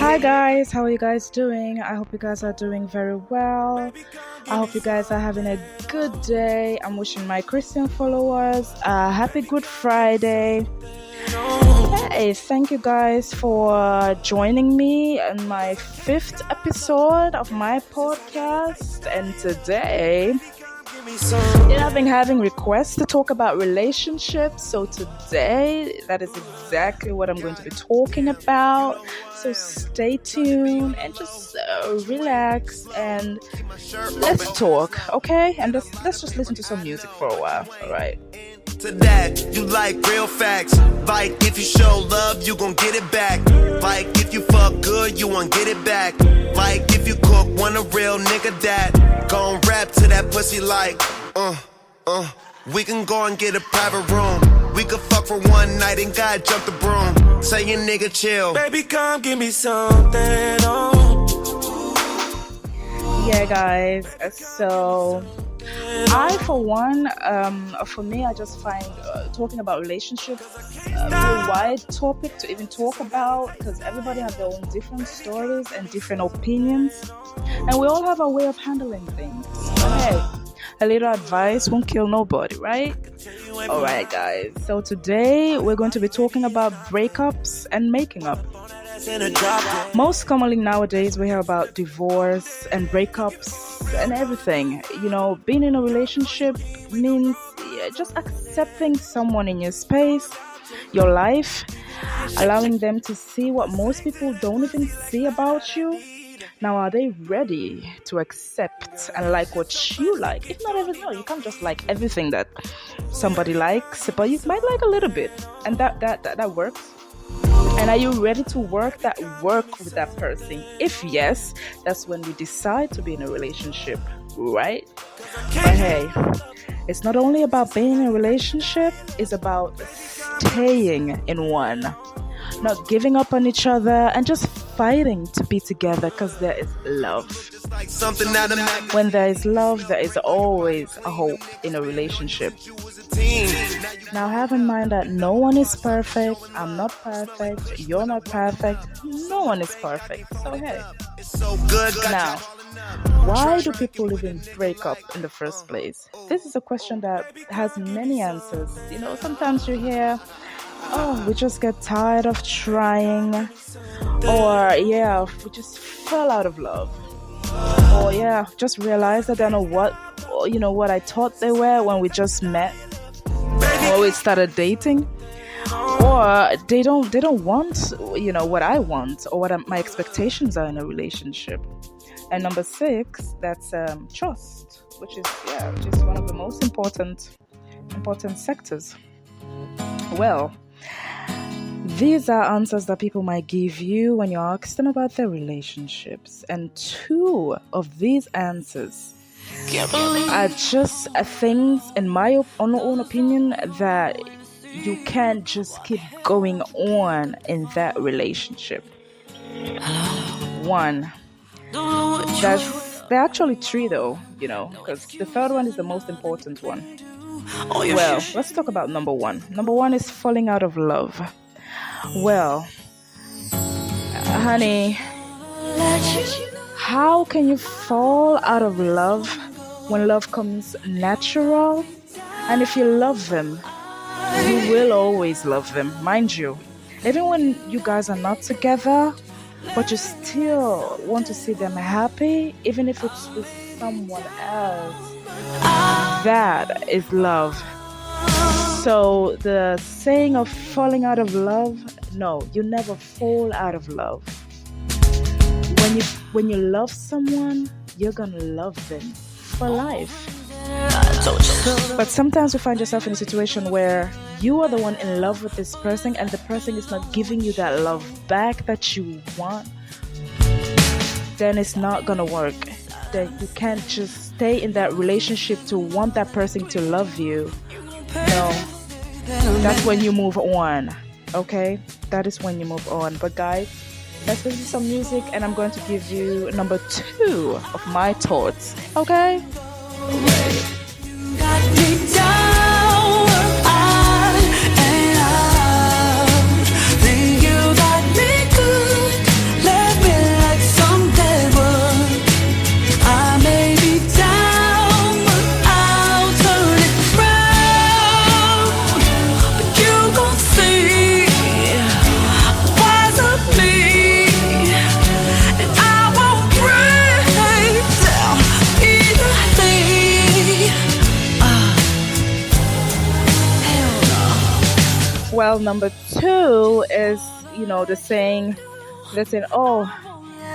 Hi guys, how are you guys doing? I hope you guys are doing very well. I hope you guys are having a good day. I'm wishing my Christian followers a happy Good Friday. Hey, thank you guys for joining me in my fifth episode of my podcast. And today, I've been having requests to talk about relationships. So today, that is exactly what I'm going to be talking about. So stay tuned and just relax and let's talk, okay? And let's just listen to some music for a while, all right? To that, you like real facts. Like if you show love, you gon' get it back. Like if you fuck good, you won't get it back. Like if you cook, want a real nigga that gon' rap to that pussy like, we can go and get a private room. We could fuck for one night and God jump the broom. Say your nigga chill. Baby, come give me something. Yeah, guys. So I, for one, for me, I just find talking about relationships a very wide topic to even talk about because everybody has their own different stories and different opinions, and we all have our way of handling things. Okay, a little advice won't kill nobody, right? All right, guys. So today we're going to be talking about breakups and making up. Most commonly nowadays we hear about divorce and breakups and everything. You know, being in a relationship means just accepting someone in your space, your life, allowing them to see what most people don't even see about you. Now, are they ready to accept and like what you like? If not everything, no, you can't just like everything that somebody likes, but you might like a little bit, and that works. And are you ready to work with that person? If yes, that's when we decide to be in a relationship, right? But hey, it's not only about being in a relationship, it's about staying in one. Not giving up on each other and just fighting to be together because there is love. When there is love, there is always a hope in a relationship. Now have in mind that no one is perfect. I'm not perfect. You're not perfect. No one is perfect. So hey. Now, why do people even break up in the first place? This is a question that has many answers. You know, sometimes you hear, we just get tired of trying, or we just fell out of love, or just realized that they're not what I thought they were when we just met or we started dating, or they don't want what I want or what my expectations are in a relationship. And number 6, that's trust, which is one of the most important sectors. Well, these are answers that people might give you when you ask them about their relationships. And 2 of these answers are just things, in my own opinion, that you can't just keep going on in that relationship. 1, they're actually 3 though, because the third one is the most important one. Well, let's talk about number 1. Number 1 is falling out of love. Well, honey, how can you fall out of love when love comes natural? And if you love them, you will always love them, mind you. Even when you guys are not together, but you still want to see them happy, even if it's with someone else. That is love. So the saying of falling out of love, no, you never fall out of love. When you love someone, you're gonna love them for life. But sometimes you find yourself in a situation where you are the one in love with this person and the person is not giving you that love back that you want. Then it's not gonna work. That you can't just stay in that relationship to want that person to love you. No, that's when you move on. Okay, that is when you move on. But guys, let's listen to some music, and I'm going to give you number 2 of my thoughts. Okay. Think you got me good, let Well, number two is, the saying, oh,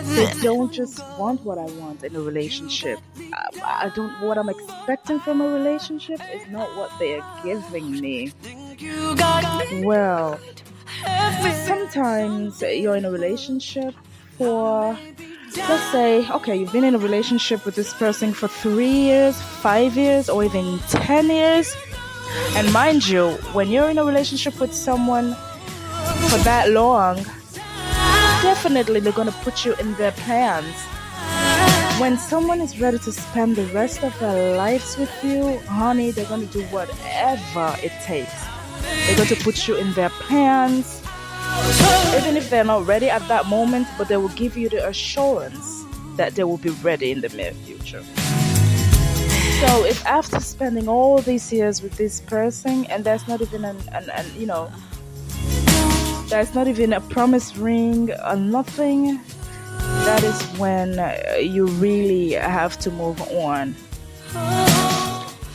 they don't just want what I want in a relationship. I don't, what I'm expecting from a relationship is not what they are giving me. Well, sometimes you're in a relationship for, let's say, okay, you've been in a relationship with this person for 3 years, 5 years, or even 10 years. And mind you, when you're in a relationship with someone for that long, definitely they're going to put you in their plans. When someone is ready to spend the rest of their lives with you, honey, they're going to do whatever it takes. They're going to put you in their plans, even if they're not ready at that moment, but they will give you the assurance that they will be ready in the near future. So if after spending all these years with this person and there's not even there's not even a promise ring or nothing, that is when you really have to move on.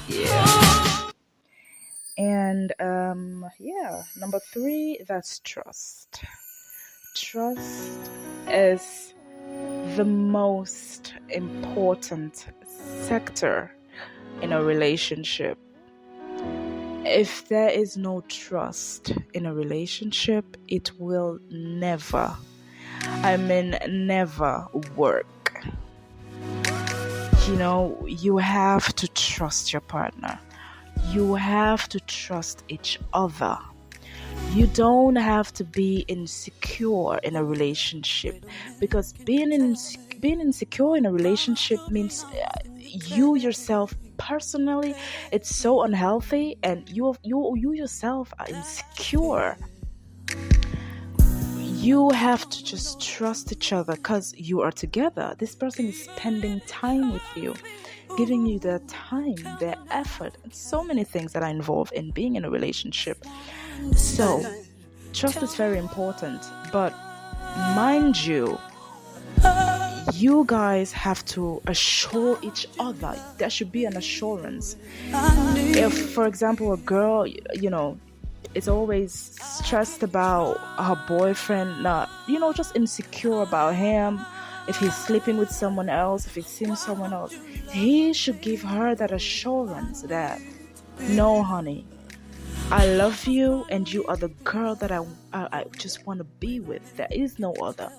Yeah. And number three, that's trust. Trust is the most important sector in a relationship. If there is no trust in a relationship, it will never work. You have to trust your partner. You have to trust each other. You don't have to be insecure in a relationship, because being insecure in a relationship means you yourself personally, it's so unhealthy, and you yourself are insecure. You have to just trust each other because you are together. This person is spending time with you, giving you their time, their effort, and so many things that are involved in being in a relationship. So, trust is very important. But mind you, you guys have to assure each other. There should be an assurance. If, for example, a girl, is always stressed about her boyfriend, just insecure about him, if he's sleeping with someone else, if he's seeing someone else, he should give her that assurance that, no, honey, I love you and you are the girl that I just want to be with. There is no other.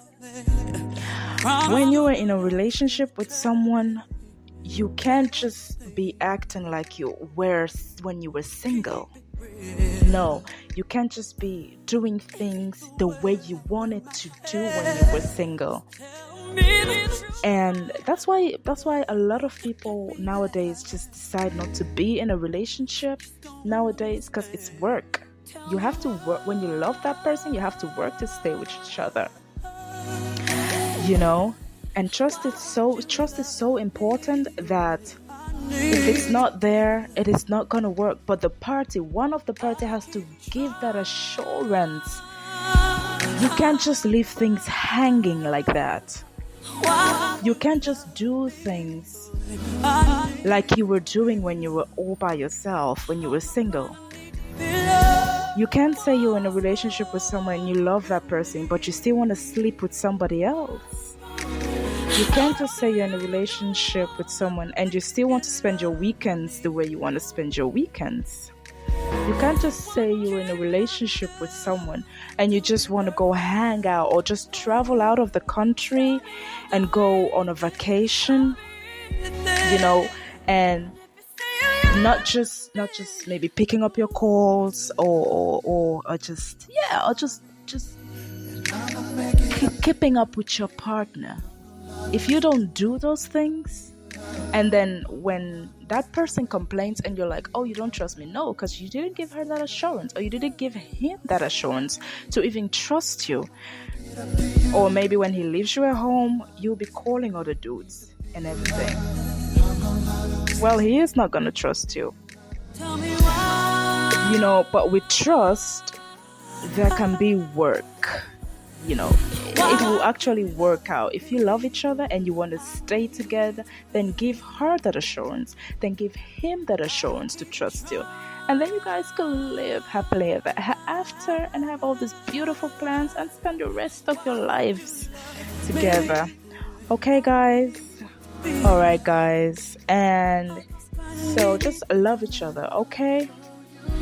When you are in a relationship with someone, you can't just be acting like you were when you were single. No, you can't just be doing things the way you wanted to do when you were single. And that's why a lot of people nowadays just decide not to be in a relationship nowadays, because it's work. You have to work. When you love that person, you have to work to stay with each other. And trust is so important that if it's not there, it is not going to work. But one of the party has to give that assurance. You can't just leave things hanging like that. You can't just do things like you were doing when you were all by yourself, when you were single. You can't say you're in a relationship with someone and you love that person, but you still want to sleep with somebody else. You can't just say you're in a relationship with someone and you still want to spend your weekends the way you want to spend your weekends. You can't just say you're in a relationship with someone and you just want to go hang out or just travel out of the country and go on a vacation, and not just maybe picking up your calls or just keeping up with your partner. If you don't do those things, and then when that person complains and you're like, oh, you don't trust me, no, because you didn't give her that assurance, or you didn't give him that assurance to even trust you. Or maybe when he leaves you at home, you'll be calling other dudes and everything. Well, he is not going to trust you. But with trust, there can be work. It will actually work out. If you love each other and you want to stay together, then give her that assurance. Then give him that assurance to trust you. and then you guys can live happily ever after and have all these beautiful plans and spend the rest of your lives together. Okay, guys? Alright, guys. And so just love each other, okay?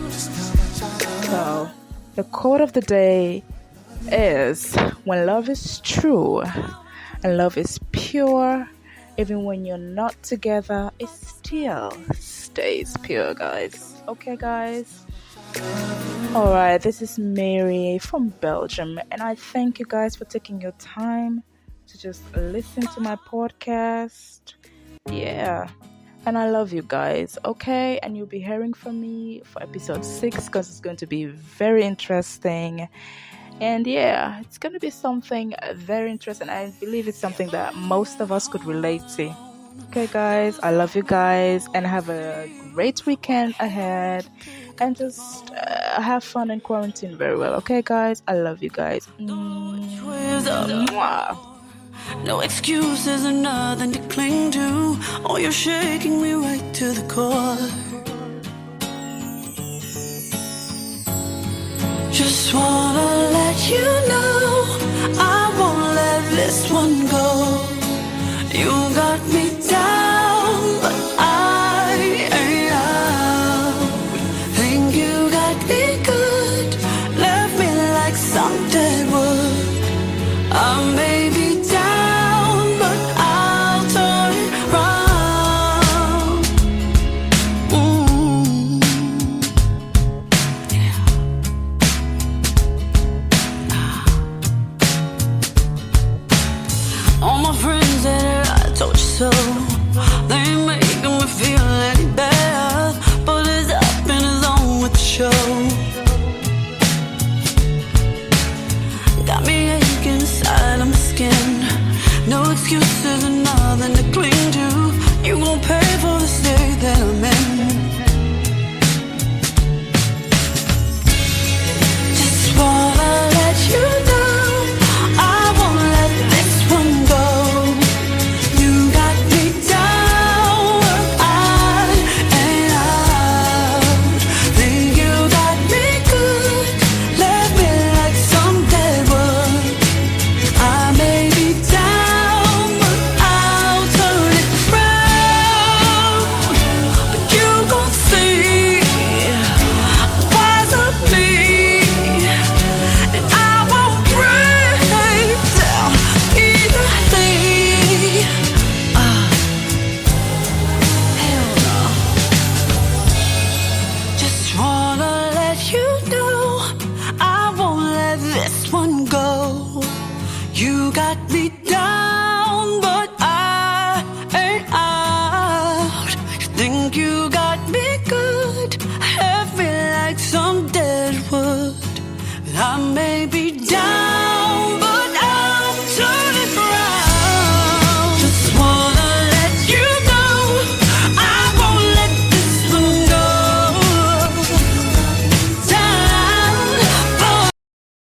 So, the quote of the day is, when love is true and love is pure, even when you're not together, it still stays pure, guys. Okay, guys? Alright, this is Mary from Belgium, and I thank you guys for taking your time to just listen to my podcast. Yeah. And I love you guys, okay? And you'll be hearing from me for episode 6 because it's going to be very interesting. And yeah, it's going to be something very interesting. I believe it's something that most of us could relate to. Okay, guys, I love you guys and have a great weekend ahead. And just have fun in quarantine very well. Okay, guys, I love you guys. Mwah. No excuses or nothing to cling to. Oh, you're shaking me right to the core. Just wanna let you know I won't let this one go. You got me down, but I ain't out. Think you got me good, left me like some dead wood. I may be down, but I'll turn it round. Yeah. All my friends that I told you so, they ain't making me feel any better, but it's up in his own with the show. Got me aching inside of my skin. No excuses and nothing to cling to. You gon' pay for the state that I'm in. Just wanna let you know I won't let this one go. You got me down, I ain't out. Think you got me good, left me like some dead wood. I may be down, but I'll turn it round. But you gon' see, wise of me, and I won't break down easily. Hell no. Just wanna let you know I won't let this one go. You got me